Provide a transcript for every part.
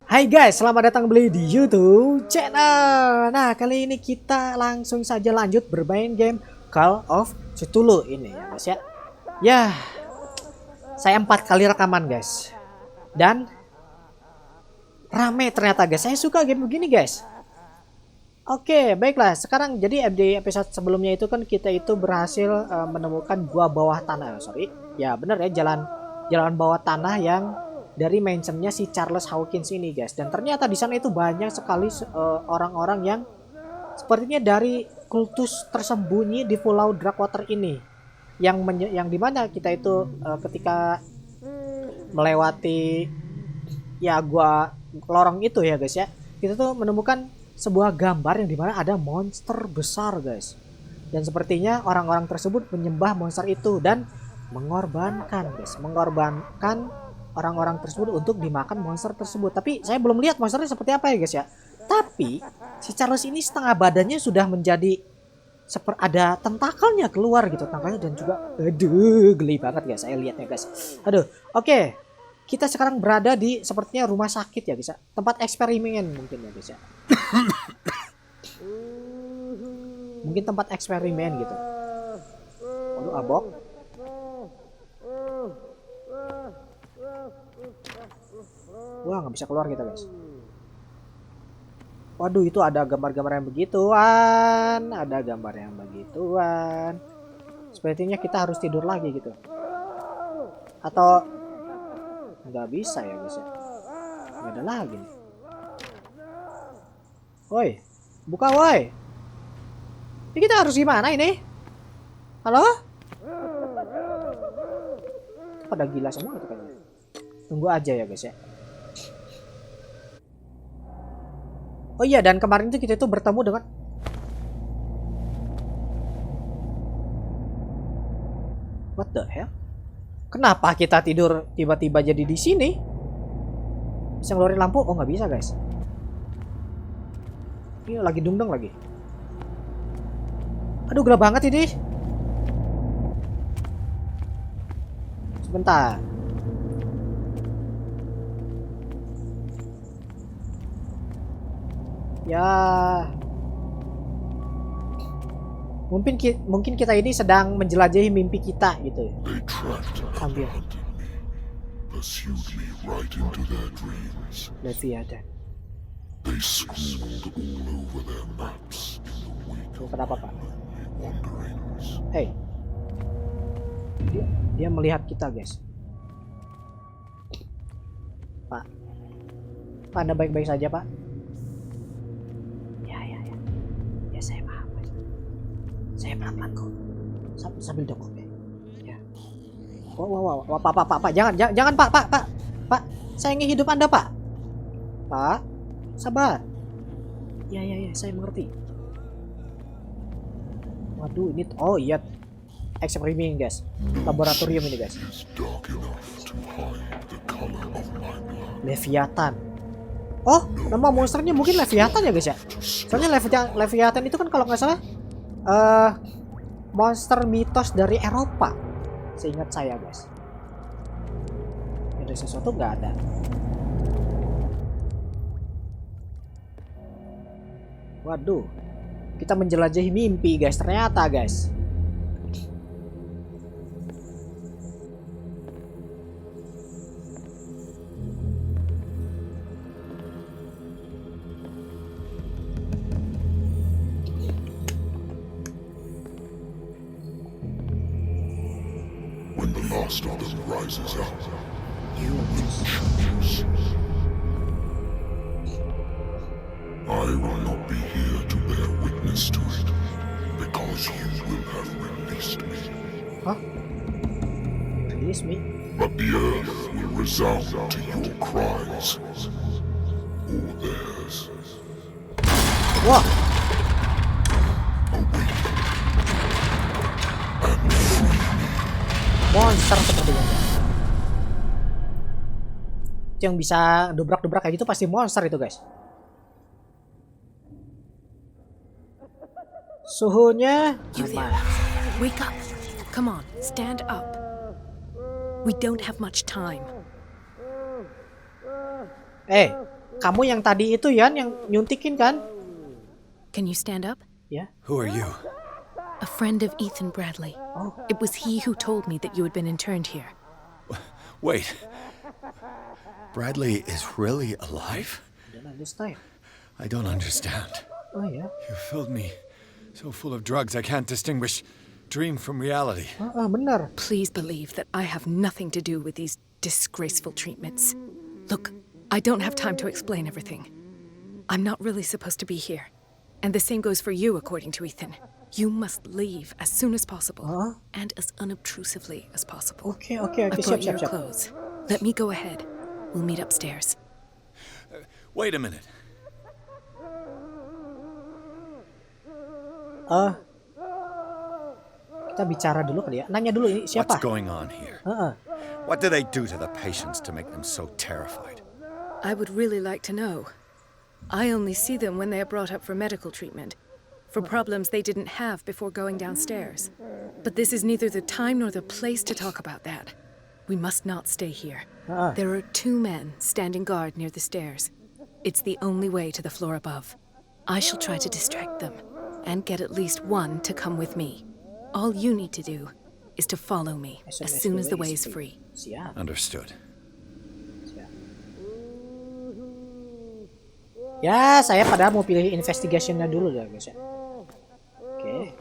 Hai guys, selamat datang kembali di YouTube channel. Nah, kali ini kita langsung saja lanjut bermain game Call of Cthulhu ini ya guys ya. Ya, saya 4 kali rekaman guys. Dan rame ternyata guys, saya suka game begini guys. Oke, baiklah. Sekarang jadi di episode sebelumnya itu kan kita itu berhasil menemukan gua bawah tanah. Ya bener ya, jalan bawah tanah yang dari mansionnya si Charles Hawkins ini guys. Dan ternyata di sana itu banyak sekali orang-orang yang sepertinya dari kultus tersembunyi di Pulau Darkwater ini. Yang dimana kita itu ketika melewati ya gua lorong itu ya guys ya, kita tuh menemukan sebuah gambar yang dimana ada monster besar guys. Dan sepertinya orang-orang tersebut menyembah monster itu dan mengorbankan orang-orang tersebut untuk dimakan monster tersebut. Tapi saya belum lihat monsternya seperti apa ya guys ya. Tapi si Charles ini setengah badannya sudah menjadi ada tentakelnya keluar gitu, tentakelnya, dan juga aduh geli banget guys saya lihatnya guys. Aduh, oke. Kita sekarang berada di sepertinya rumah sakit ya guys ya. Tempat eksperimen mungkin ya guys ya. Mungkin tempat eksperimen gitu. Waduh, abok. Wah, nggak bisa keluar kita guys. Waduh, itu ada gambar-gambar yang begituan. Ada gambar yang begituan. Sepertinya kita harus tidur lagi gitu. Atau nggak bisa ya guys ya. Nggak ada lagi nih. Woi, buka woi. Ini kita harus gimana ini? Halo? Pada gila semua itu kayaknya. Tunggu aja ya guys ya. Oh iya, dan kemarin itu kita itu bertemu dengan what the hell? Kenapa kita tidur tiba-tiba jadi di sini? Bisa ngeluarin lampu? Oh, nggak bisa guys. Ini lagi dungdung lagi. Aduh, gelap banget ini. Sebentar. Ya. Mungkin kita ini sedang menjelajahi mimpi kita gitu. Ambil. Leviathan. Kenapa Pak? Hey. Dia melihat kita guys. Pak. Pak, Anda baik-baik saja Pak? Ya. Ya saya paham. Saya pelan-pelan kok. Sambil dongkok ya. Wah, Pak, jangan Pak. Saya ingin hidup Anda, Pak. Pak, sabar. Ya, saya mengerti. Waduh, ini oh iya. Eksperimen, guys. Laboratorium ini, guys. Leviathan. Oh, nama monsternya mungkin Leviathan ya, guys ya. Soalnya Leviathan itu kan kalau nggak salah monster mitos dari Eropa, seingat saya guys. Ada sesuatu nggak ada? Waduh, kita menjelajahi mimpi guys ternyata guys. Rises up, you will choose. I will not be here to bear witness to it, because you will have released me. Huh? Release me? But the earth will resound to your cries, or theirs. Wah! Monster sepertinya. Yang bisa dobrak-dobrak kayak gitu pasti monster itu guys. Suhunya aman. Wake up. Come on, stand up. We don't have much time. Kamu yang tadi itu Yan, yang nyuntikin kan? Can you stand up? Ya. Who are you? A friend of Ethan Bradley. Oh. It was he who told me that you had been interned here. Wait. Bradley is really alive? Don't understand. I don't understand. Oh ya. You filled me so full of drugs I can't distinguish dream from reality. Benar. Please believe that I have nothing to do with these disgraceful treatments. Look, I don't have time to explain everything. I'm not really supposed to be here. And the same goes for you, according to Ethan. You must leave as soon as possible. And as unobtrusively as possible. Oke, I've brought siap, you your siap. clothes. Let me go ahead. We'll meet upstairs. Wait a minute. Kita bicara dulu kali ya. Nanya dulu ini siapa? What's going on here? What do they do to the patients to make them so terrified? I would really like to know. I only see them when they are brought up for medical treatment, for problems they didn't have before going downstairs. But this is neither the time nor the place to talk about that. We must not stay here. There are 2 men standing guard near the stairs. It's the only way to the floor above. I shall try to distract them, and get at least one to come with me. All you need to do is to follow me as soon as the way is free. Siap. Understood. Ya, saya padahal mau pilih investigation-nya dulu ya, guys ya. Oke.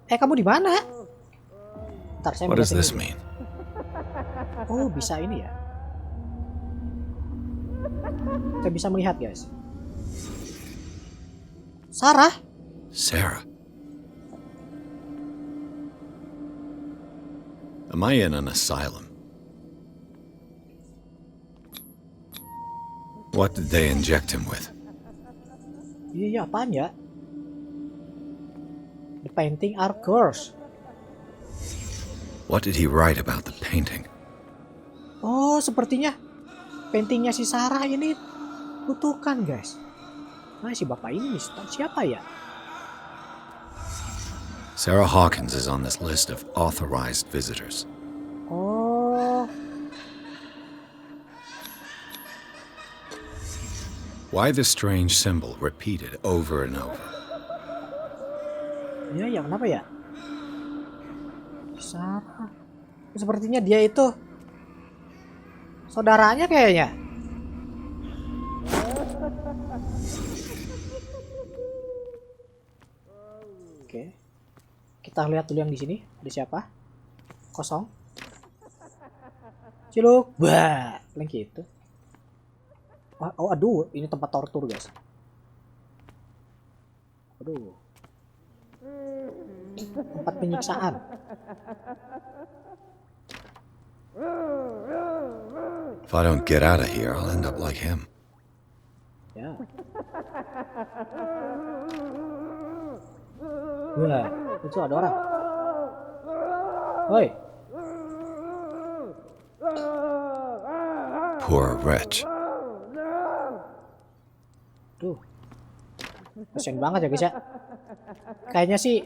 Kamu di mana? Ntar saya What does melihat this ini. mean? Oh, bisa ini ya. Kita bisa melihat, guys. Sarah? Sarah. Am I in an asylum? What did they inject him with? Iya, apaan ya? The painting are cursed. What did he write about the painting? Oh, sepertinya paintingnya si Sarah ini kutukan, guys. Nah, si bapak ini siapa ya? Sarah Hawkins is on this list of authorized visitors. Oh, Why the strange symbol repeated over and over? iya ya, kenapa ya? Sarah. Sepertinya dia itu saudaranya kayaknya. Oke. Kita lihat dulu yang di sini. Ada siapa? Kosong. Ciluk. Wah, paling gitu. Oh, aduh, ini tempat tortur, guys. Aduh. Tempat penyiksaan. If I don't get out of here, I'll end up like him. Ya. Wah, itu ada orang. Woi. Poor wretch. Tuh. Kasian banget ya, guys ya. Kayaknya sih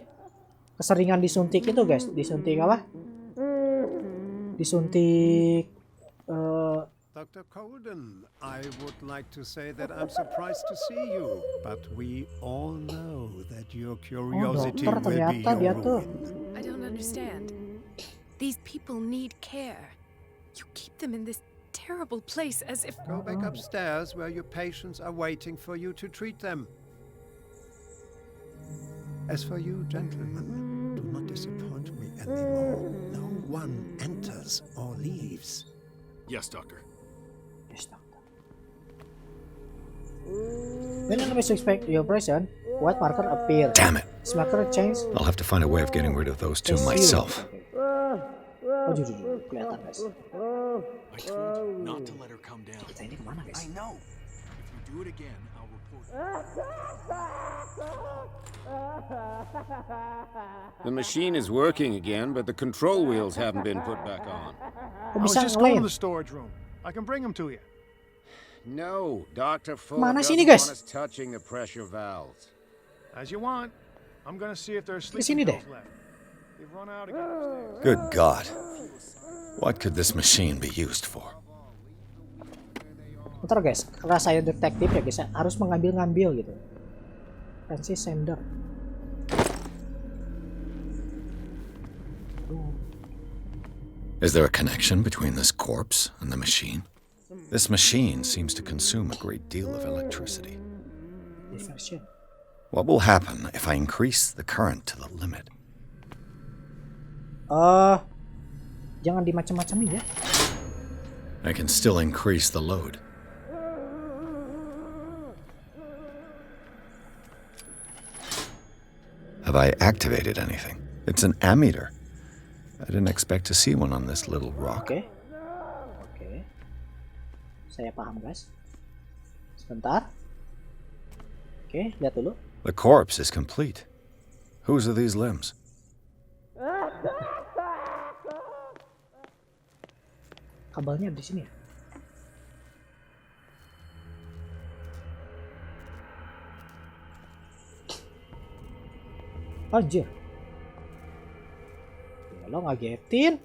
keseringan disuntik itu, guys. Disuntik apa? Disuntik Dr. Colden, I would like to say that I'm surprised to see you, but we all know that your curiosity dokter, will be ternyata dia your tuh. ruin. I don't understand. These people need care. You keep them in this terrible place as if... Go back upstairs where your patients are waiting for you to treat them. As for you, gentlemen, do not disappoint me anymore. No one enters or leaves. Yes, Doctor. Yes, doctor. When an enemy suspect your presence, white marker appear. Damn it. This marker change. I'll have to find a way of getting rid of those two as you. myself. Oh, jujur, kelihatan, guys. I told you not to let her come down. Kita ini kemana, guys? I know. If you do it again, I'll report. The machine is working again, but the control wheels haven't been put back on. Kok I was bisa just going to ngelem? the storage room. I can bring them to you. No, Dr. Fuller Mana doesn't sini, want guys? us touching the pressure valves. As you want. I'm going to see if there's sini sleeping deh. pills left. They've run out again upstairs. Good God. What could this machine be used for? Putar guys, karena saya detektif ya guys, harus mengambil-ngambil gitu. Fancy sender. Is there a connection between this corpse and the machine? This machine seems to consume a great deal of electricity. Diversion. What will happen if I increase the current to the limit? Jangan dimacam-macamin ya. I can still increase the load. Have I activated anything? It's an ammeter. I didn't expect to see one on this little rock. Oke. Saya paham guys. Sebentar. Oke, lihat dulu. The corpse is complete. Whose are these limbs? Kabelnya di sini ya. Anjir. Ya, lo ngagetin.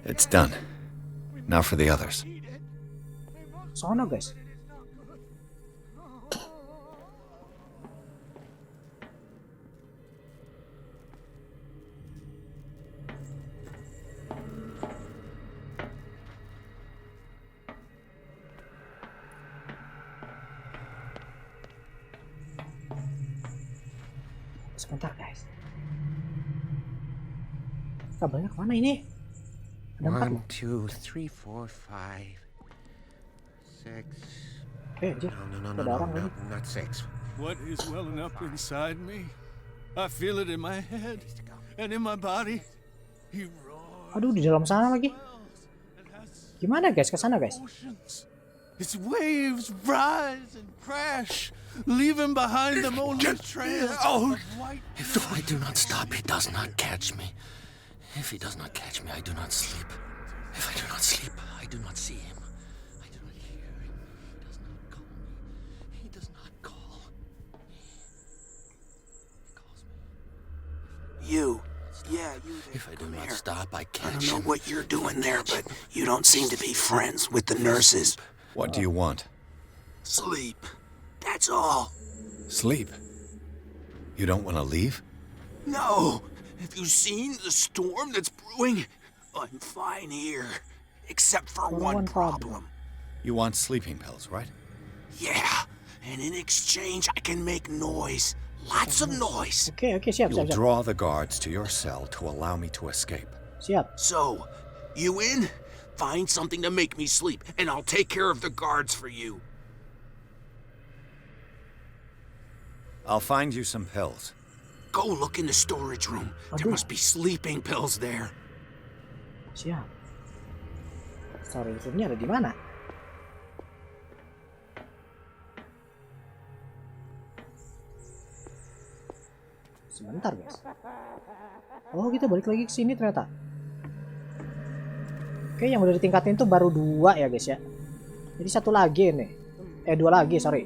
It's done. Now for the others. Sono guys. Sebentar guys. Kabelnya kemana ini? Ada 4 loh. 1, 2, 3, 4, 5, 6. Anjir. Ada orang lagi. Not 6. What is welling up inside me? I feel it in my head and in my body. He roars. Aduh, di dalam sana lagi. Gimana guys? Ke sana guys. Its waves rise and crash, leaving behind them only trails of white. If I do not stop, he does not catch me. If he does not catch me, I do not sleep. If I do not sleep, I do not see him. I do not hear him. He does not call me. He does not call me. He calls me. You. Yeah, you. If I do not stop, I I catch don't know him. what you're doing there, but you don't seem to be friends with the nurses. What do you want? Sleep. That's all. Sleep. You don't want to leave? No. Have you seen the storm that's brewing? I'm fine here. Except for one problem. You want sleeping pills, right? Yeah. And in exchange, I can make noise. Lots of noise. Oke, siap. You'll draw the guards to your cell to allow me to escape. Siap. So, you in? Find something to make me sleep, and I'll take care of the guards for you. I'll find you some pills. Go look in the storage room. There must be sleeping pills there. Siap. Storage roomnya ada di mana? Sebentar guys. Oh, kita balik lagi ke sini ternyata. Oke, yang udah ditingkatin tuh baru 2 ya guys ya. Jadi 1 lagi nih. 2 lagi, sorry.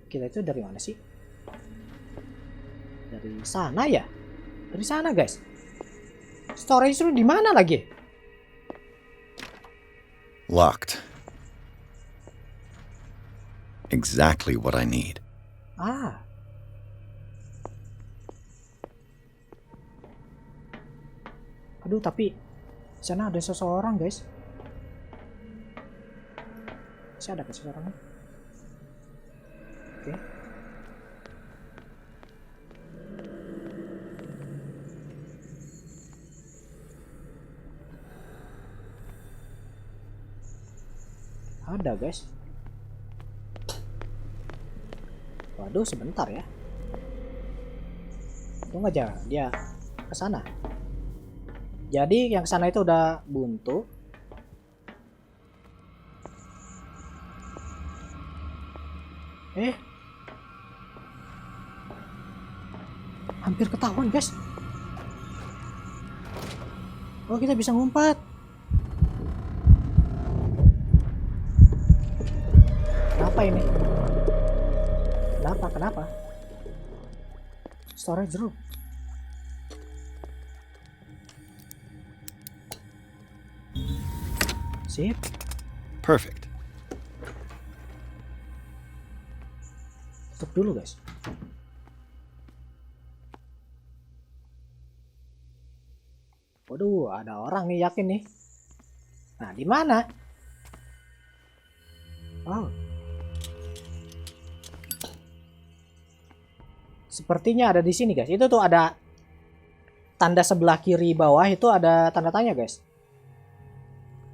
Kita itu dari mana sih? Dari sana ya? Dari sana guys. Storage room di mana lagi? Locked. Exactly what I need. Ah. Aduh, tapi di sana ada seseorang, guys. Masih ada seseorang? Oke. Ada, guys. Waduh, sebentar ya. Tunggu aja, dia ke sana. Jadi yang ke sana itu udah buntu. Hampir ketahuan, guys. Oh, kita bisa ngumpat. Kenapa ini? Kenapa? storage room. Sip. Perfect. Tutup dulu guys. Waduh, ada orang nih, yakin nih. Nah, di mana? Oh. Sepertinya ada di sini guys. Itu tuh ada tanda sebelah kiri bawah itu ada tanda tanya guys.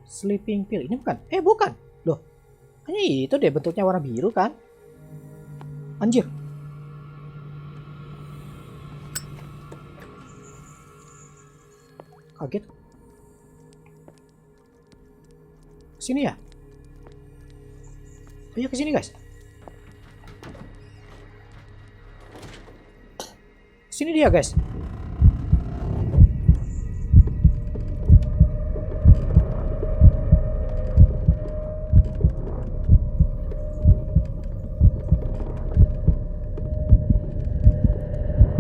Sleeping pill. Ini bukan? Bukan. Loh. Kayaknya itu deh bentuknya warna biru kan? Anjir. Kaget. Sini ya? Ayo ke sini guys. Sini dia guys.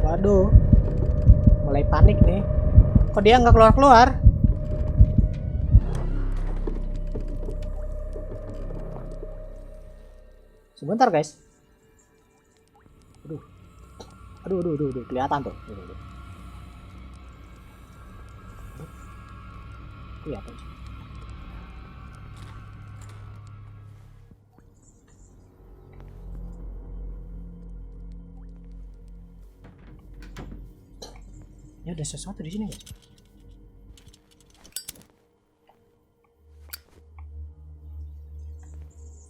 Waduh, mulai panik nih. Kok dia nggak keluar-keluar? Sebentar guys. Aduh, kelihatan tuh. Kelihatan. Ya ada sesuatu di sini guys.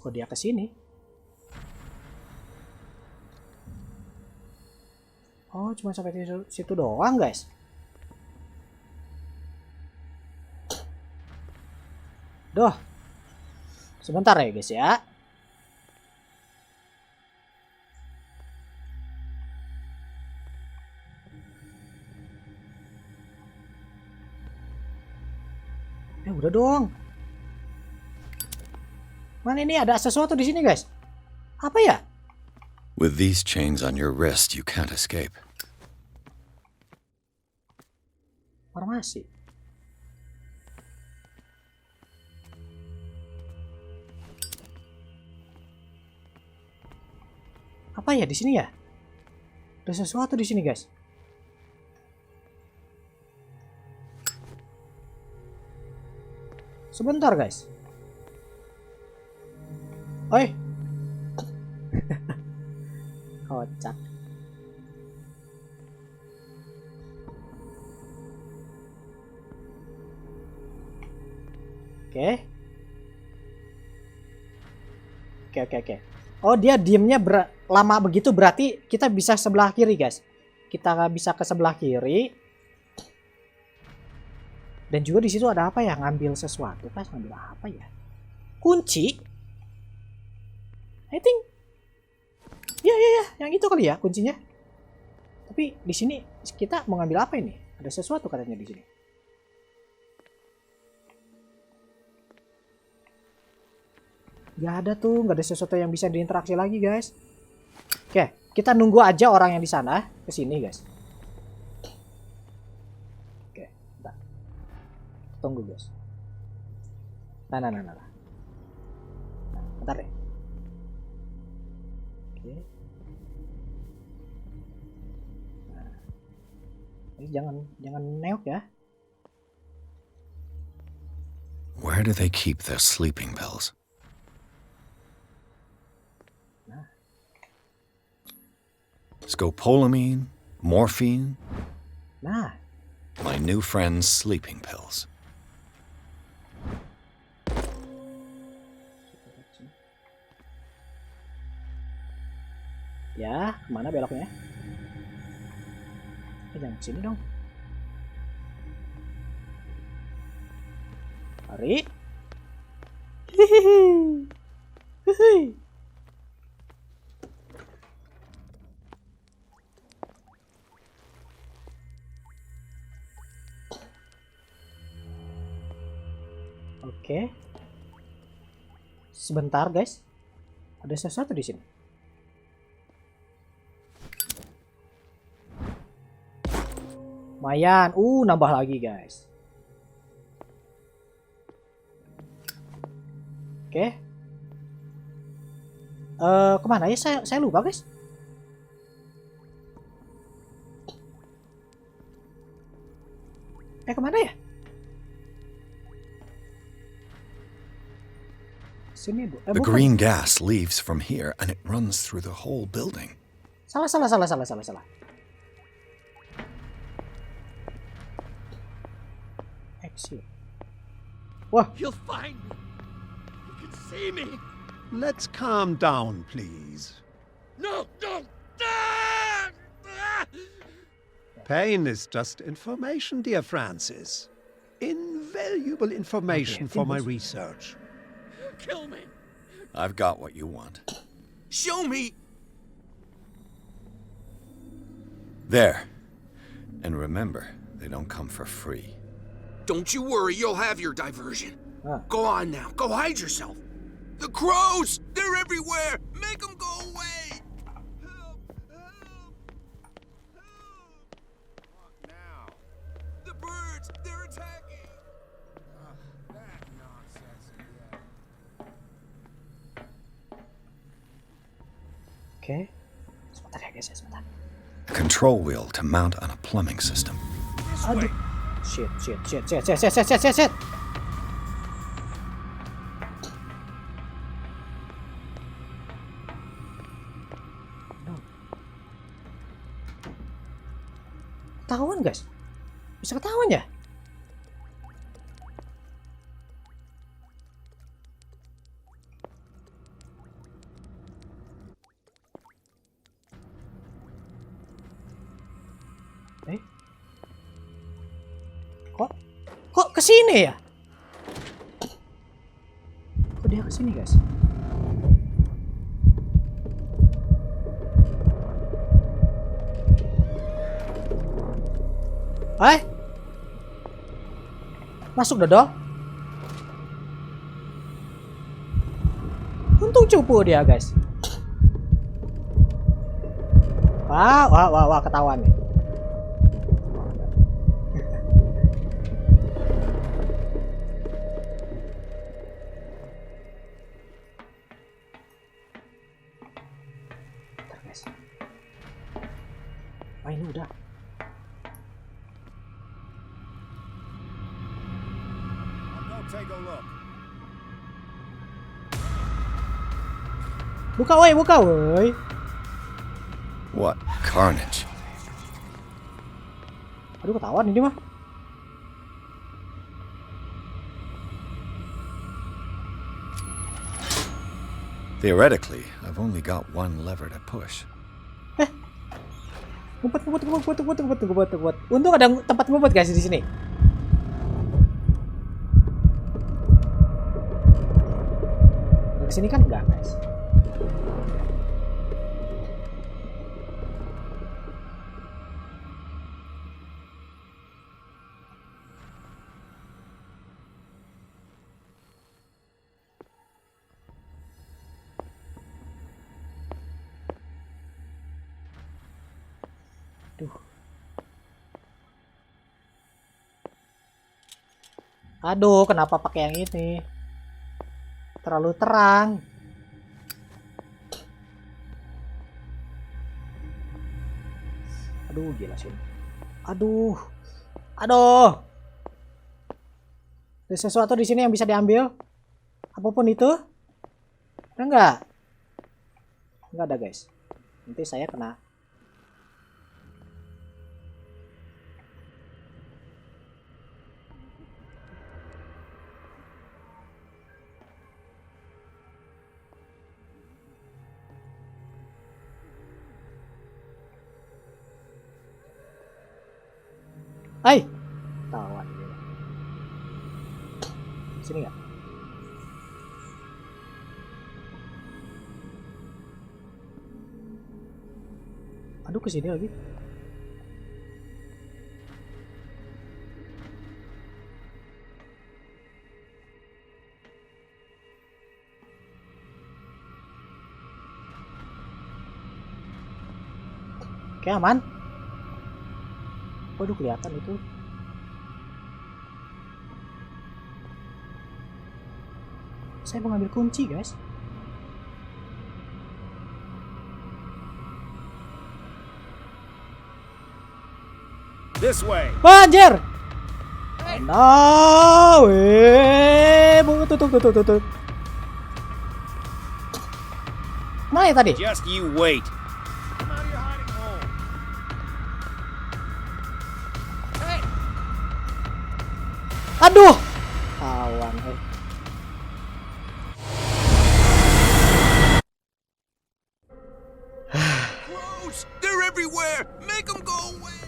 Kok dia ke sini? Oh, cuma sampai situ doang, guys. Duh. Sebentar ya, guys ya. Udah dong. Mana ini ada sesuatu di sini, guys? Apa ya? With these chains on your wrist, you can't escape. Farmasi. Apa ya di sini ya? Ada sesuatu di sini, guys. Sebentar, guys. Oi. Kocak. Oke. Oh, dia diemnya lama begitu, berarti kita bisa sebelah kiri, guys. Kita bisa ke sebelah kiri. Dan juga di situ ada apa ya? Ngambil sesuatu, guys. Ngambil apa ya? Kunci. I think. Ya, yang itu kali ya kuncinya. Tapi di sini kita mau ngambil apa ini? Ada sesuatu katanya di sini. Gak ada tuh, gak ada sesuatu yang bisa diinteraksi lagi, guys. Oke, kita nunggu aja orang yang di sana kesini, guys. Oke, bentar. Tunggu, guys. Nah. Bentar deh. Oke. Nah. Ini jangan neok ya. Where do they keep their sleeping pills? Scopolamine, morphine. Nah. My new friend's sleeping pills. Ya, kemana beloknya? Jangan sini dong. Mari. Hihihi. Oke. Sebentar, guys. Ada sesuatu di sini. Lumayan. Nambah lagi guys. Oke. Kemana ya? Saya lupa guys. Kemana ya? Sini bu. The green gas leaves from here and it runs through the whole building. Salah. Exit. Wah. He'll find me. He can see me. Let's calm down, please. No! Ah! Ah! Pain is just information, dear Francis. Invaluable information for my research. Kill me! I've got what you want. Show me! There. And remember, they don't come for free. Don't you worry, you'll have your diversion. Go on now, go hide yourself. The crows! They're everywhere! Make them go away! Help! What now? The birds! They're attacking! That nonsense again. Oke. Sebentar ya guys, sebentar. A control wheel to mount on a plumbing system. Aduh. Shit. Ketahuan guys. Bisa ketahuan ya? Kok kesini ya? Kok dia kesini guys? Masuk dodol. Untung cupu dia guys. Wah, ketahuan nih. Bentar guys. Ini udah. Take a look. Buka woi. What carnage? Aduh, ketahuan ini mah. Theoretically, I've only got one lever to push. Ngumpet. Untung ada tempat ngumpet guys di sini. Sini kan enggak guys. Aduh, kenapa pakai yang ini? Terlalu terang. Aduh, gila sih. Aduh. Ada sesuatu di sini yang bisa diambil? Apapun itu? Ada nggak? Nggak ada guys. Nanti saya kena. Hai, tawan dia. Sini nggak? Aduh, kesini lagi. Oke, aman. Waduh, kelihatan itu. Saya mau ngambil kunci, guys. This way. Anjir! No, tutup. Mana ya tadi? Just you wait. Aduh, kawan. Crows! They're everywhere! Make them go away!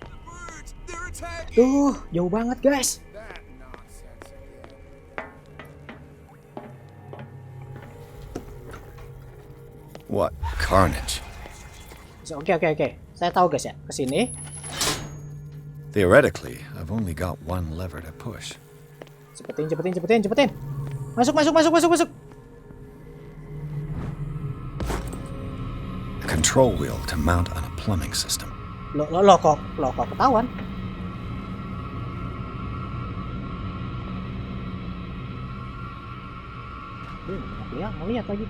The birds! They're attacking! Duh, jauh banget, guys. That nonsense again. What carnage? Oke. Saya tahu, guys ya. Kesini. Theoretically, I've only got one lever to push. Cepetin. Masuk. A control wheel to mount on a plumbing system. Lo kok ketahuan? Mau lihat lagi.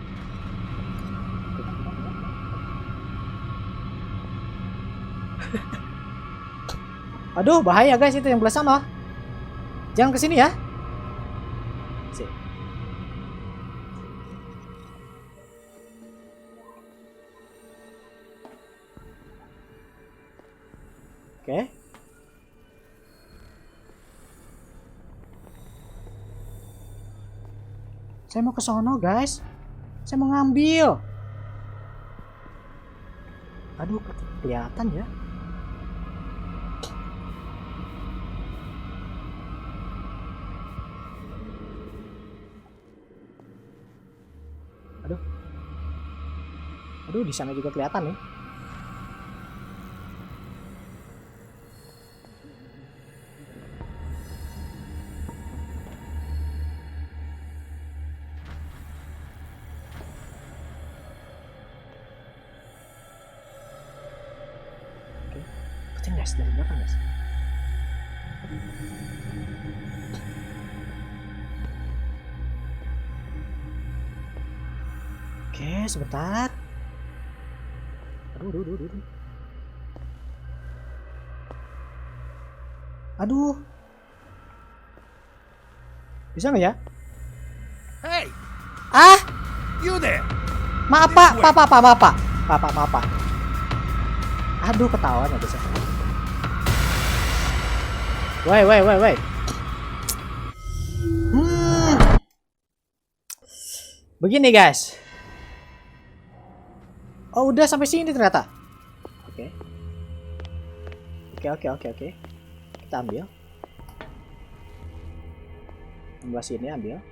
Aduh, bahaya guys, itu yang belah sana. Jangan kesini ya. Sip. Oke. Saya mau ke sono, guys. Saya mau ngambil. Aduh, kelihatan ya. Aduh, di sana juga kelihatan nih. Oke, ikutin guys dari belakang guys. Oke, sebentar. Aduh. Bisa nggak ya? Hey, Ah, you there? maaf pak. Aduh, ketahuan ya guys. Woi. Begini guys. Oh, udah sampai sini ternyata. Oke. Kita ambil. Ambil sini, ambil.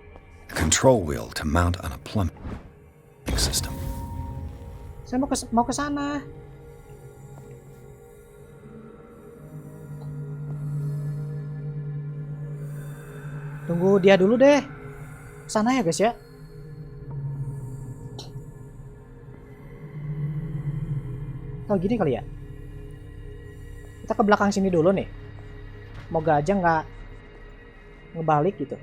A control wheel to mount on a plumbing system. Saya mau ke sana. Tunggu dia dulu deh. Sana ya guys ya. Oh gini kali ya. Kita ke belakang sini dulu nih. Moga aja nggak ngebalik gitu.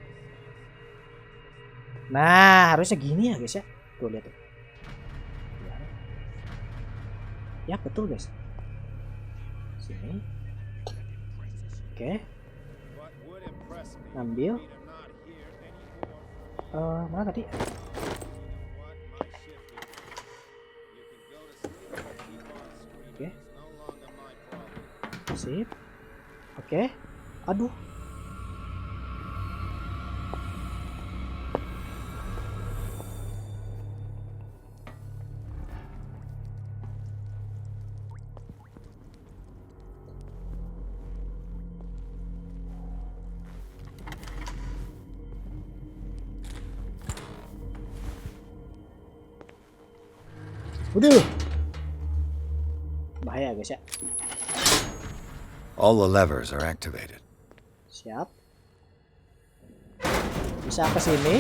Nah, harusnya gini ya guys ya. Tuh lihat tuh. Ya betul guys. Sini. Oke. Ambil. Mana tadi? Oke. Sip. Oke. Aduh. Udah. Bahaya guys ya. All the levers are activated. Siap. Bisa ke sini.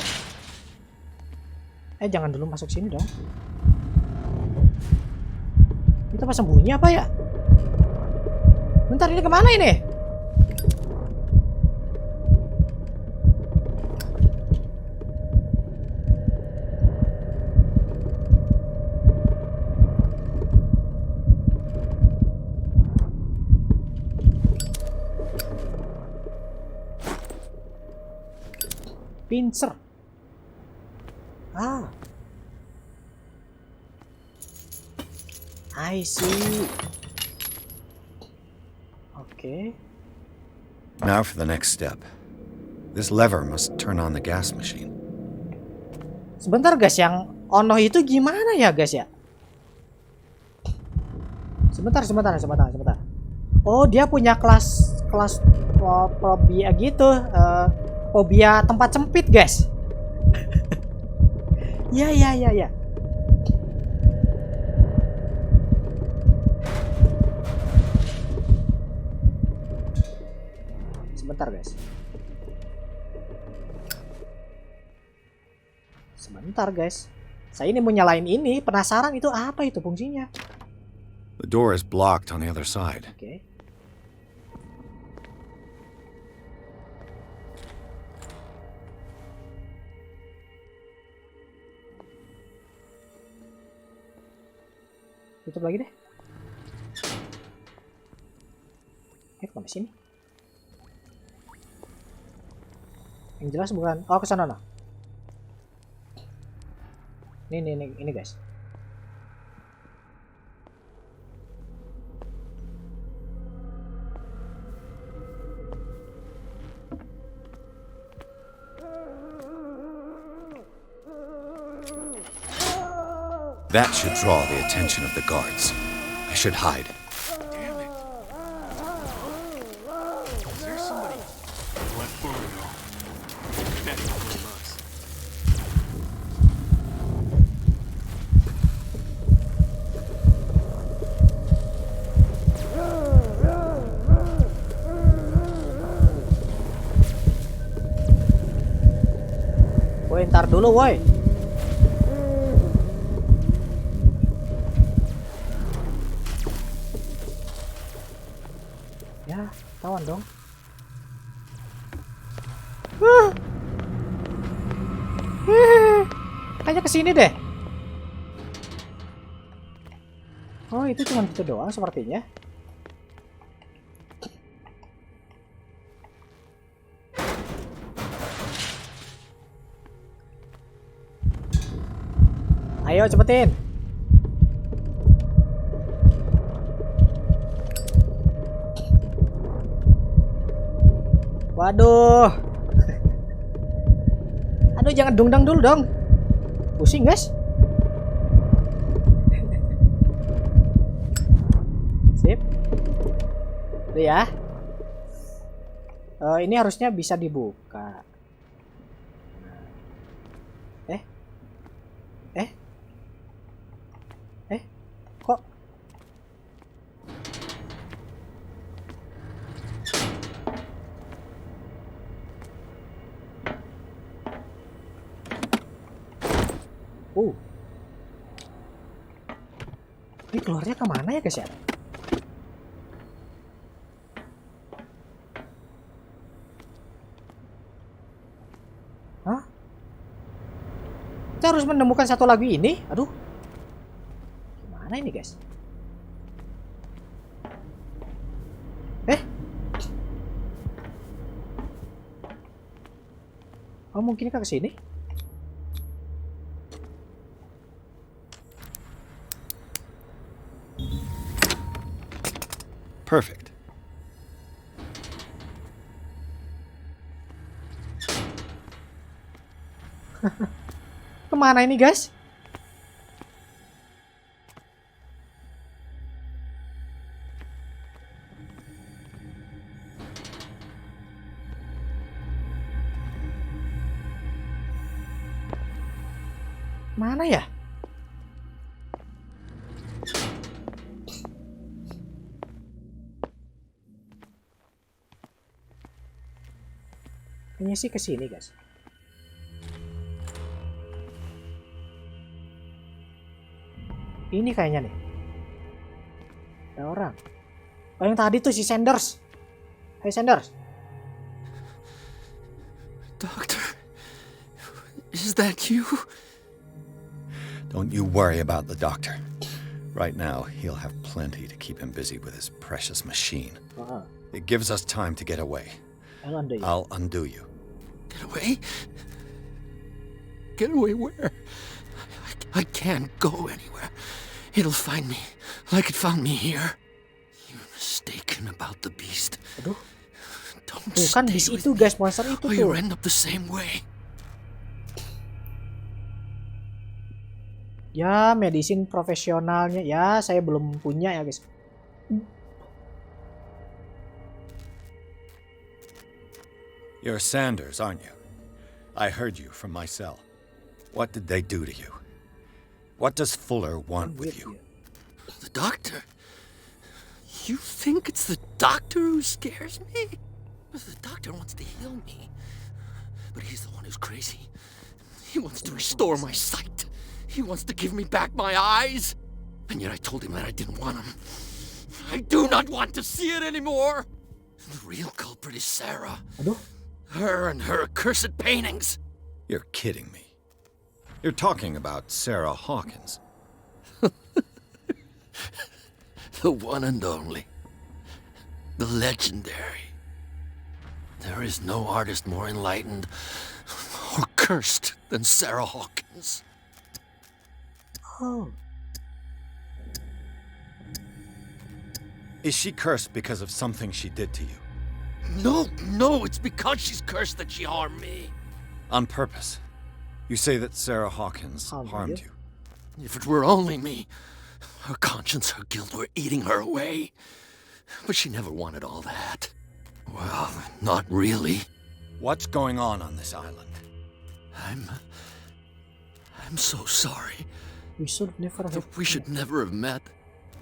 Jangan dulu masuk sini dong. Tempat sembunyi apa ya? Bentar, ini kemana ini? Pincer. Ah. I see. Okay. Now for the next step. This lever must turn on the gas machine. Sebentar guys, yang Ono itu gimana ya guys ya? Sebentar. Oh, dia punya kelas fobia gitu, fobia tempat sempit guys. Ya. Sebentar guys. Saya ini mau nyalain ini, penasaran itu apa itu fungsinya. The door is blocked on the other side. Oke. Tutup lagi deh. Kemana sini? Yang jelas bukan. Oh, ke sana nah. Ini guys. That should draw the attention of the guards. I should hide. Damn it. Is there somebody? Let follow. That's all of us. Woi, ntar dulu woi. Ya, tawan dong. Kayaknya kesini deh. Oh, itu cuma gitu doang sepertinya. Ayo cepetin. Waduh. Aduh, jangan dungdang dulu dong. Pusing guys. Sip. Udah ya. Ini harusnya bisa dibuka. Kok ini keluarnya kemana ya guys ya? Hah? Kita harus menemukan satu lagi ini? Aduh. Gimana ini guys? Oh, mungkin ke sini? Perfect. Kemana ini guys? Mana ya? Kayaknya sih ke sini, guys. Ini kayaknya nih. Ada orang. Oh, yang tadi tuh si Sanders. Hey Sanders. Doctor, is that you? Don't you worry about the doctor. Right now, he'll have plenty to keep him busy with his precious machine. It gives us time to get away. I'll undo you. Get away? Get away where? I can't go anywhere. It'll find me, like it found me here. You're mistaken about the beast. Aduh. Don't Bukan stay bis with itu me, guys, monster itu or tuh. you end up the same way. Ya, medicine profesionalnya. Ya, saya belum punya ya guys. You're Sanders, aren't you? I heard you from my cell. What did they do to you? What does Fuller want with you? The doctor? You think it's the doctor who scares me? The doctor wants to heal me. But he's the one who's crazy. He wants to restore my sight. He wants to give me back my eyes. And yet I told him that I didn't want him. I do not want to see it anymore. The real culprit is Sarah. Aduh. Her and her accursed paintings. You're kidding me. You're talking about Sarah Hawkins. The one and only. The legendary. There is no artist more enlightened or cursed than Sarah Hawkins. Oh. Is she cursed because of something she did to you? No, it's because she's cursed that she harmed me. On purpose. You say that Sarah Hawkins harmed you. If it were only me, her conscience, her guilt were eating her away. But she never wanted all that. Well, not really. What's going on this island? I'm so sorry. We should never have... We should never have met.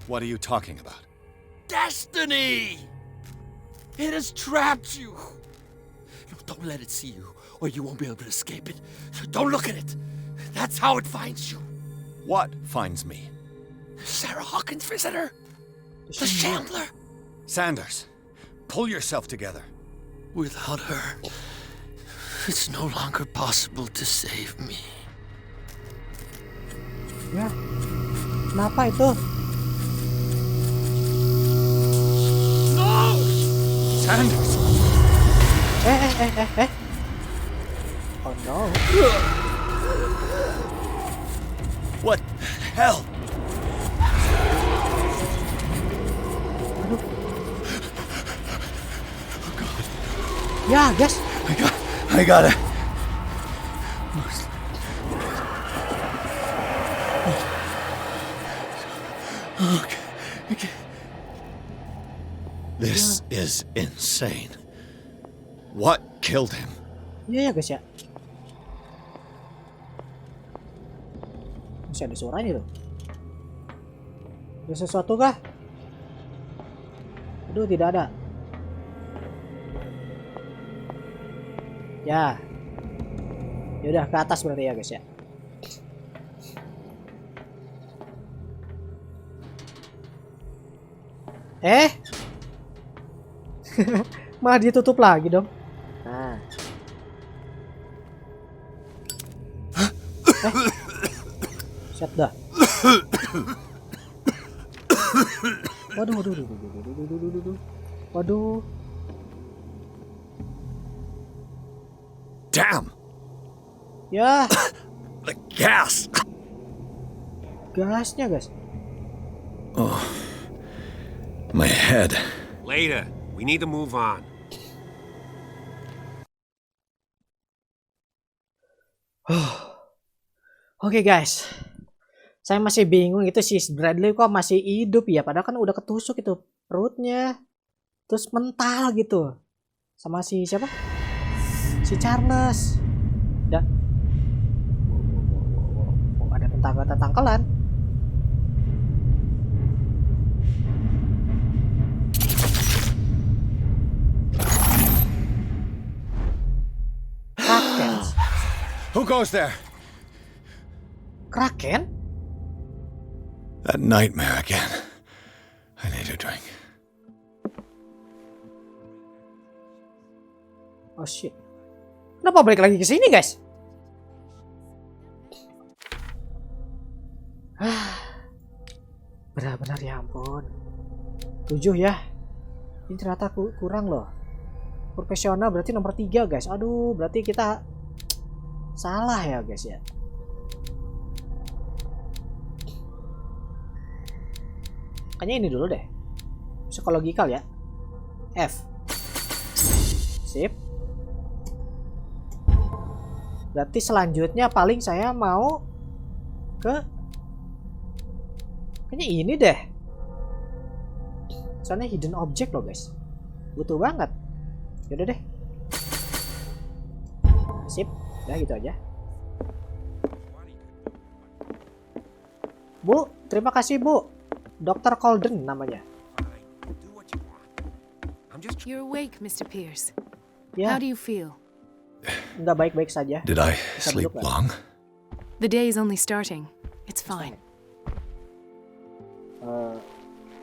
What are you talking about? Destiny! It has trapped you. Don't let it see you, or you won't be able to escape it. Don't look at it. That's how it finds you. What finds me? Sarah Hawkins' visitor. The Shambler. Sanders, pull yourself together. Without her, it's no longer possible to save me. Ya. Kenapa itu? No! Sanders! Oh no. What the hell? Aduh. Ya, guys. I got it. Okay. This is insane. What killed him? Iya ya guys ya. Masih ada suaranya tuh. Ada sesuatu kah? Aduh, tidak ada. Ya. Ya udah ke atas berarti ya guys ya. Malah ditutup lagi dong. Nah. Siap dah. Waduh. Damn! Ya. The gas! Gasnya guys. Oh. My head. Later. We need to move on. Oke guys. Saya masih bingung itu si Bradley kok masih hidup ya. Padahal kan udah ketusuk itu perutnya. Terus mental gitu. Sama si siapa? Si Charles. Dan ada tangkalan. Who goes there? Kraken? That nightmare again. I need a drink. Oh shit. Kenapa balik lagi ke sini, guys? Benar-benar ya ampun. 7 ya. Ini ternyata kurang loh. Profesional berarti nomor 3, guys. Aduh, berarti kita salah ya, guys ya. Kayaknya ini dulu deh. Psikologikal ya. F. Sip. Berarti selanjutnya paling saya mau ke kayaknya ini deh. Soalnya hidden object loh, guys. Butuh banget. Yaudah deh. Sip. Udah gitu aja. Bu, terima kasih Bu. Dr. Konten namanya. You're awake, Mr. Pierce. Ya. How do you feel? Nggak baik-baik saja. Did I Bisa sleep duduk, long? The day is only starting. It's fine.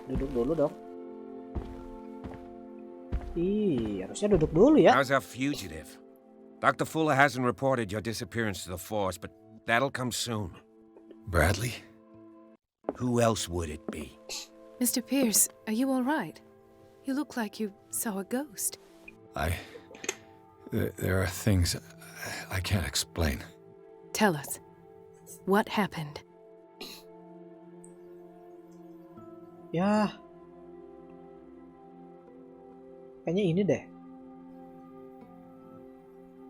Duduk dulu dong. Harusnya duduk dulu ya. How's our fugitive? Dr. Fuller hasn't reported your disappearance to the force, but that'll come soon. Bradley? Who else would it be? Mr. Pierce, are you all right? You look like you saw a ghost. There are things I can't explain. Tell us. What happened? Ya. Kayaknya ini deh.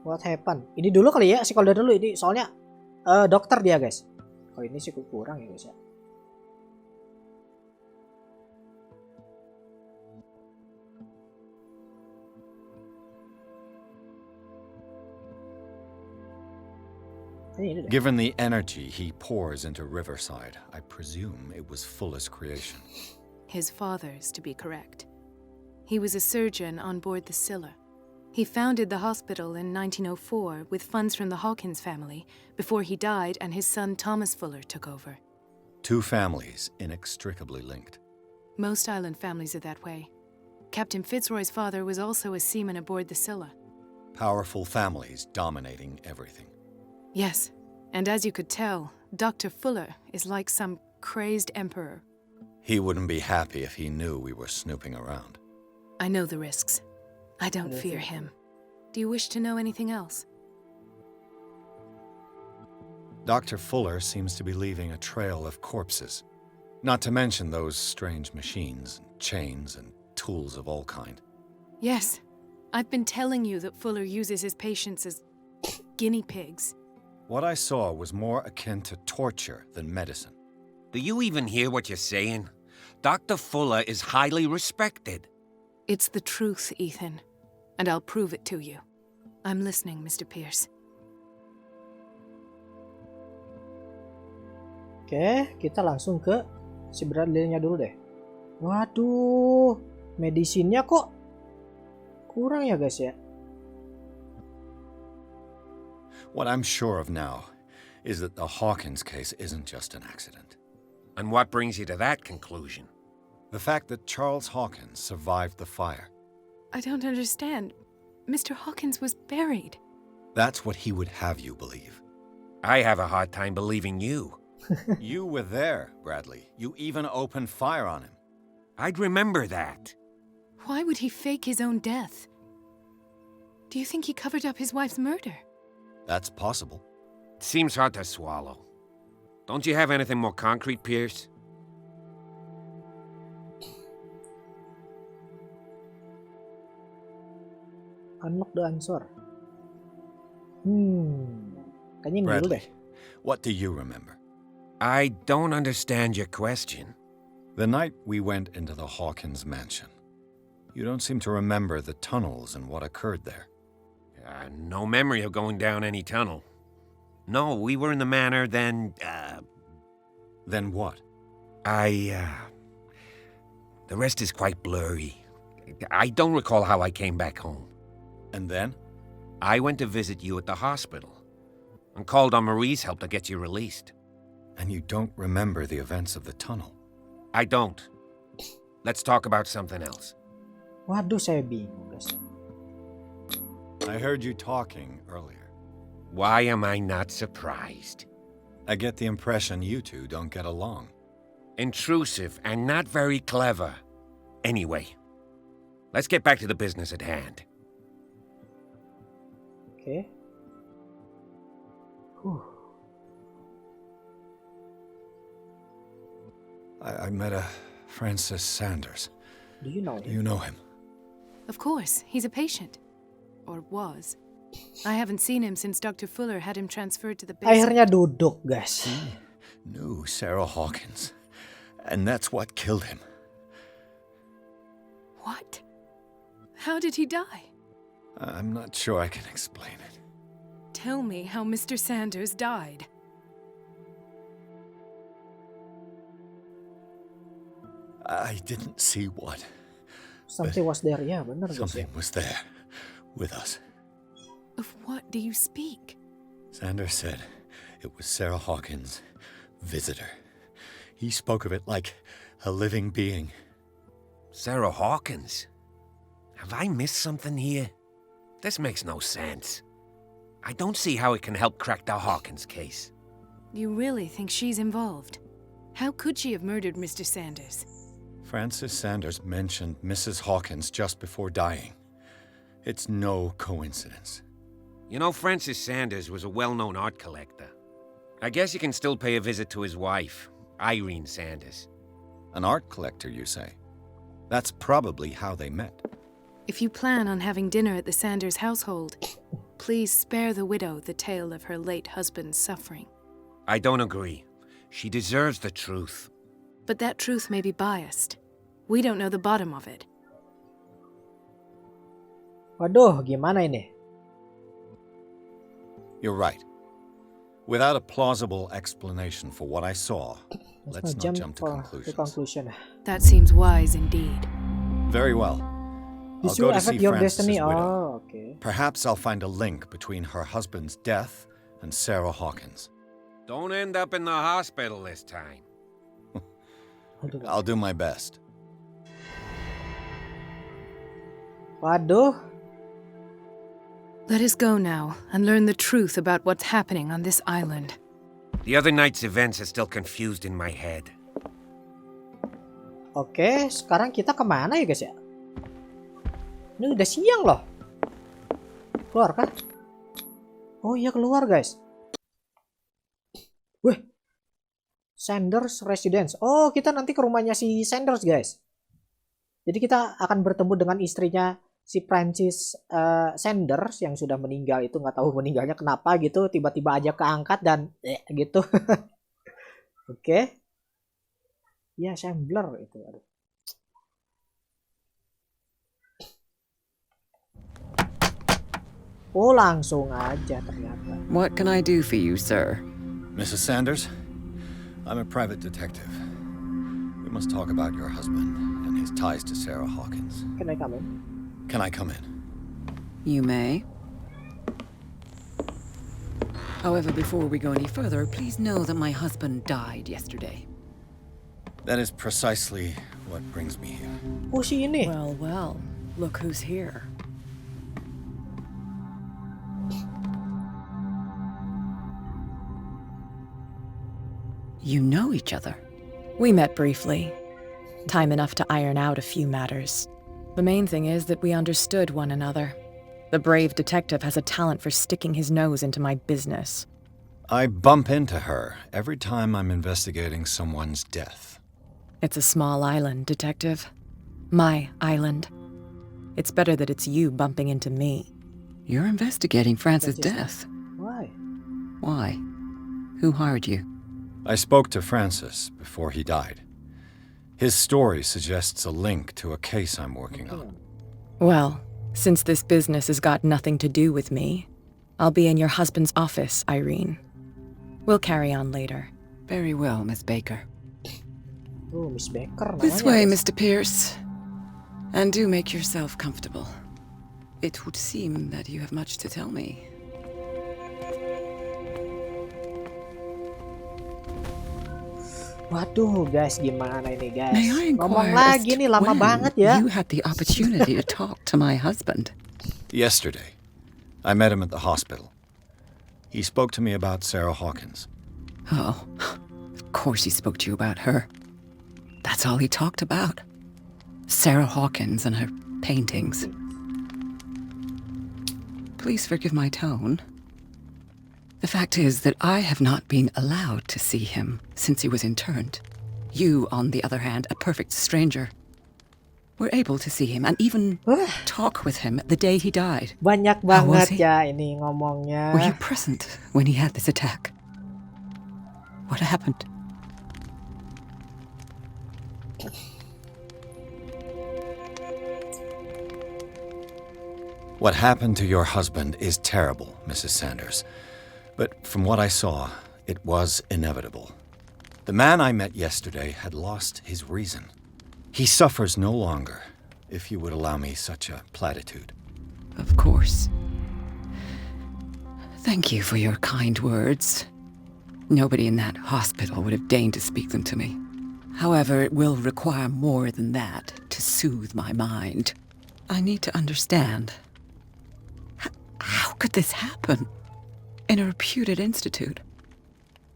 What happened? Ini dulu kali ya, psikolog dulu ini soalnya dokter dia, guys. Oh, ini sih kurang ya, guys ya. Given the energy he pours into Riverside, I presume it was Fuller's creation. His father's, to be correct. He was a surgeon on board the Scylla. He founded the hospital in 1904 with funds from the Hawkins family before he died and his son Thomas Fuller took over. Two families inextricably linked. Most island families are that way. Captain Fitzroy's father was also a seaman aboard the Scylla. Powerful families dominating everything. Yes, and as you could tell, Dr. Fuller is like some crazed emperor. He wouldn't be happy if he knew we were snooping around. I know the risks. I don't fear him. Do you wish to know anything else? Dr. Fuller seems to be leaving a trail of corpses. Not to mention those strange machines, chains, and tools of all kind. Yes. I've been telling you that Fuller uses his patients as guinea pigs. What I saw was more akin to torture than medicine. Do you even hear what you're saying? Dr. Fuller is highly respected. It's the truth, Ethan. And I'll prove it to you. I'm listening, Mr. Pierce. Oke, kita langsung ke si Bradley-nya dulu deh. Waduh, medisinnya kok kurang ya, guys ya. What I'm sure of now is that the Hawkins case isn't just an accident. And what brings you to that conclusion? The fact that Charles Hawkins survived the fire. I don't understand. Mr. Hawkins was buried. That's what he would have you believe. I have a hard time believing you. You were there, Bradley. You even opened fire on him. I'd remember that. Why would he fake his own death? Do you think he covered up his wife's murder? That's possible. It seems hard to swallow. Don't you have anything more concrete, Pierce? Unlock the answer. Kayaknya ini dulu deh. What do you remember? I don't understand your question. The night we went into the Hawkins mansion. You don't seem to remember the tunnels and what occurred there. No memory of going down any tunnel. No, we were in the manor, then, Then what? The rest is quite blurry. I don't recall how I came back home. And then? I went to visit you at the hospital and called on Marie's help to get you released. And you don't remember the events of the tunnel? I don't. Let's talk about something else. Waduh, saya bingung, guys. I heard you talking earlier. Why am I not surprised? I get the impression you two don't get along. Intrusive and not very clever. Anyway, let's get back to the business at hand. Okay. I met a Francis Sanders. Do you know him? Do you know him? Of course, he's a patient. Or was. I haven't seen him since Dr. Fuller had him transferred to the base. Akhirnya duduk, guys. He knew Sarah Hawkins. And that's what killed him. What? How did he die? I'm not sure I can explain it. Tell me how Mr. Sanders died. I didn't see what. Something was there, yeah, benar guys. Something was there with us. Of what do you speak? Sanders said it was Sarah Hawkins' visitor. He spoke of it like a living being. Sarah Hawkins? Have I missed something here? This makes no sense. I don't see how it can help crack the Hawkins case. You really think she's involved? How could she have murdered Mr. Sanders? Francis Sanders mentioned Mrs. Hawkins just before dying. It's no coincidence. You know, Francis Sanders was a well-known art collector. I guess you can still pay a visit to his wife, Irene Sanders. An art collector, you say? That's probably how they met. If you plan on having dinner at the Sanders household, please spare the widow the tale of her late husband's suffering. I don't agree. She deserves the truth. But that truth may be biased. We don't know the bottom of it. Waduh, gimana ini? You're right. Without a plausible explanation for what I saw, let's not jump to conclusions. That seems wise indeed. Very well. I'll This go will to affect see your Francis's destiny. widow. Oh, okay. Perhaps I'll find a link between her husband's death and Sarah Hawkins. Don't end up in the hospital this time. I'll do my best. Waduh. Let us go now and learn the truth about what's happening on this island. The other night's events are still confused in my head. Oke, sekarang kita kemana ya guys ya? Ini udah siang loh. Keluar kah? Oh iya keluar guys. Wih. Sanders Residence. Oh kita nanti ke rumahnya si Sanders guys. Jadi kita akan bertemu dengan istrinya si Francis Sanders yang sudah meninggal itu, nggak tahu meninggalnya kenapa gitu, tiba-tiba aja keangkat dan gitu. Oke. Ya Sandler itu. Aduh. Oh langsung aja ternyata. What can I do for you, sir? Mrs. Sanders, I'm a private detective. We must talk about your husband and his ties to Sarah Hawkins. Can I come in? Can I come in? You may. However, before we go any further, please know that my husband died yesterday. That is precisely what brings me here. Oh si ini. Well, well, look who's here. You know each other. We met briefly. Time enough to iron out a few matters. The main thing is that we understood one another. The brave detective has a talent for sticking his nose into my business. I bump into her every time I'm investigating someone's death. It's a small island, Detective. My island. It's better that it's you bumping into me. You're investigating Francis' death. Why? Why? Who hired you? I spoke to Francis before he died. His story suggests a link to a case I'm working on. Well, since this business has got nothing to do with me, I'll be in your husband's office, Irene. We'll carry on later. Very well, Miss Baker. Oh, Miss Baker. This way, Mr. Pierce. And do make yourself comfortable. It would seem that you have much to tell me. Waduh guys, gimana ini guys? May I Ngomong inquire lagi as nih, to lama when banget ya. you had the opportunity to talk to my husband? Yesterday. I met him at the hospital. He spoke to me about Sarah Hawkins. Oh, of course he spoke to you about her. That's all he talked about. Sarah Hawkins and her paintings. Please forgive my tone. The fact is that I have not been allowed to see him since he was interned. You, on the other hand, a perfect stranger, were able to see him and even talk with him the day he died. Banyak How was banget he? ya ini ngomongnya. Were you present when he had this attack? What happened? What happened to your husband is terrible, Mrs. Sanders. But from what I saw, it was inevitable. The man I met yesterday had lost his reason. He suffers no longer, if you would allow me such a platitude. Of course. Thank you for your kind words. Nobody in that hospital would have deigned to speak them to me. However, it will require more than that to soothe my mind. I need to understand. How could this happen? In a reputed institute?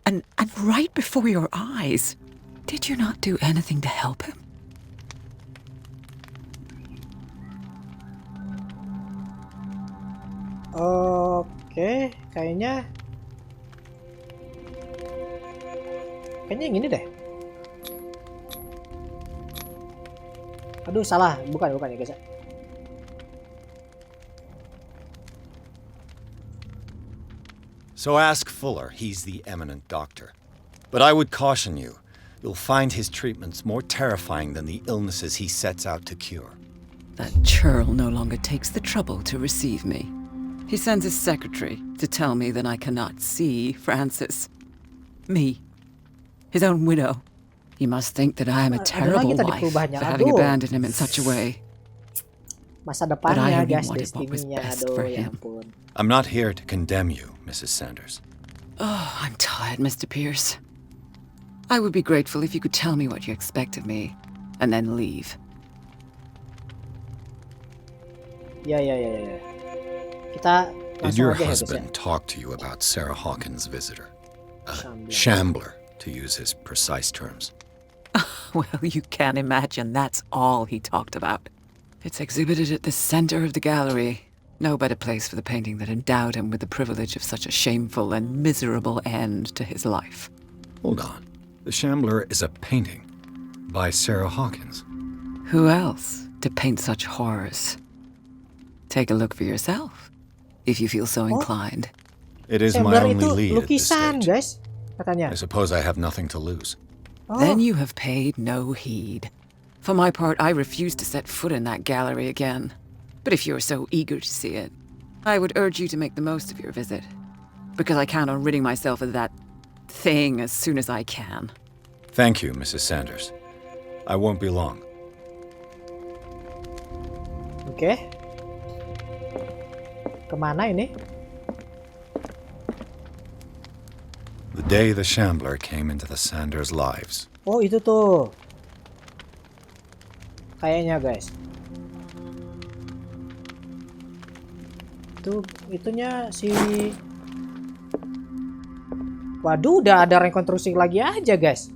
And right before your eyes? Did you not do anything to help him? Oke, kayaknya yang ini deh. Aduh, salah. Bukan ya guys. So ask Fuller, he's the eminent doctor. But I would caution you, you'll find his treatments more terrifying than the illnesses he sets out to cure. That churl no longer takes the trouble to receive me. He sends his secretary to tell me that I cannot see Francis. Me. His own widow. He must think that I am a terrible wife for having abandoned him in such a way. Masa But I depannya only guys, wanted what was destininya. best Aduh, for ya him. ampun. I'm not here to condemn you, Mrs. Sanders. Oh, I'm tired, Mr. Pierce. I would be grateful if you could tell me what you expect of me, and then leave. Ya. Kita Did langsung your aja ya guys ya. husband talk to you about Sarah Hawkins' visitor? Shambler, to use his precise terms. Well, you can imagine that's all he talked about. It's exhibited at the center of the gallery. No better place for the painting that endowed him with the privilege of such a shameful and miserable end to his life. Hold on. The Shambler is a painting by Sarah Hawkins. Who else to paint such horrors? Take a look for yourself, if you feel so inclined. It is my only lead at this lukisan, stage. guys, katanya. I suppose I have nothing to lose. Then you have paid no heed. For my part, I refuse to set foot in that gallery again. But if you're so eager to see it, I would urge you to make the most of your visit. Because I count on ridding myself of that thing as soon as I can. Thank you, Mrs. Sanders. I won't be long. Oke. Kemana ini? The day the Shambler came into the Sanders' lives. Oh, itu tuh. Kayaknya, guys. Itunya si... Waduh, udah ada rekonstruksi lagi aja, guys.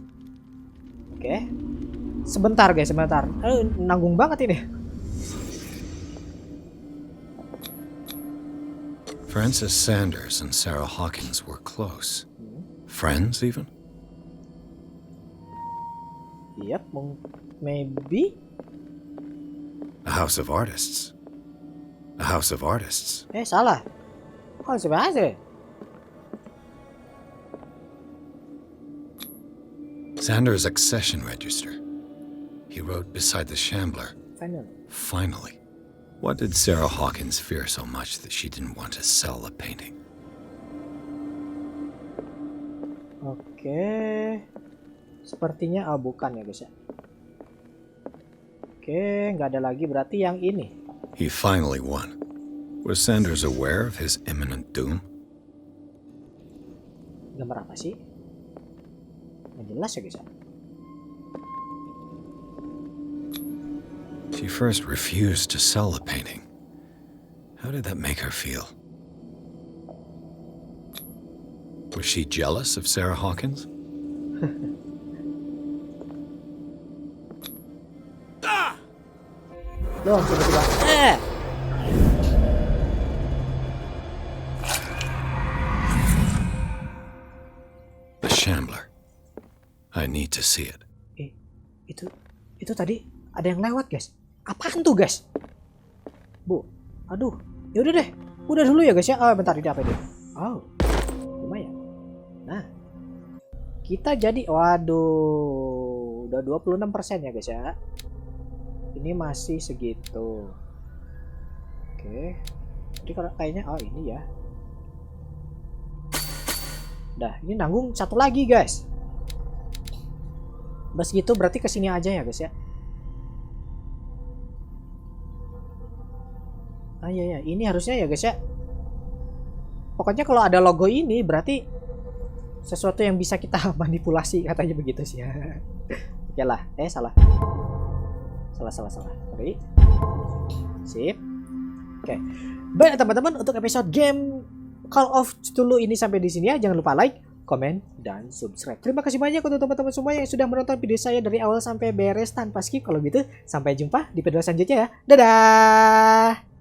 Oke. Sebentar, guys, sebentar. Nanggung banget ini. Francis Sanders and Sarah Hawkins were close. Friends, even? Yep, maybe. A house of artists. A house of artists. Salah. Oh, sebenarnya. Sanders' accession register. He wrote beside the Shambler. Finally. What did Sarah Hawkins fear so much that she didn't want to sell the painting? Oke. Sepertinya bukan ya, guys ya. Oke, nggak ada lagi, berarti yang ini. He finally won. Was Sanders aware of his imminent doom? Gambar apa sih? Nggak jelas ya, guys ya. She first refused to sell the painting. How did that make her feel? Was she jealous of Sarah Hawkins? Loh, tiba-tiba. A shambler. I need to see it. Itu tadi ada yang lewat, guys. Apaan tuh, guys? Bu, aduh. Ya udah deh. Udah dulu ya, guys ya. Oh, bentar, ini apa ini? Oh. Lumayan. Nah. Kita jadi waduh, udah 26% ya, guys ya. Ini masih segitu. Oke. Jadi kalau kayaknya ini ya. Dah, ini nanggung satu lagi, guys. Bas gitu berarti kesini aja ya, guys ya. Iya, ini harusnya ya, guys ya. Pokoknya kalau ada logo ini berarti sesuatu yang bisa kita manipulasi, katanya begitu sih ya. Oke lah, salah. Salah. Sorry. Sip. Oke. Baik teman-teman, untuk episode game Call of Cthulhu ini sampai di sini ya. Jangan lupa like, komen, dan subscribe. Terima kasih banyak untuk teman-teman semua yang sudah menonton video saya dari awal sampai beres tanpa skip. Kalau gitu, sampai jumpa di video selanjutnya ya. Dadah!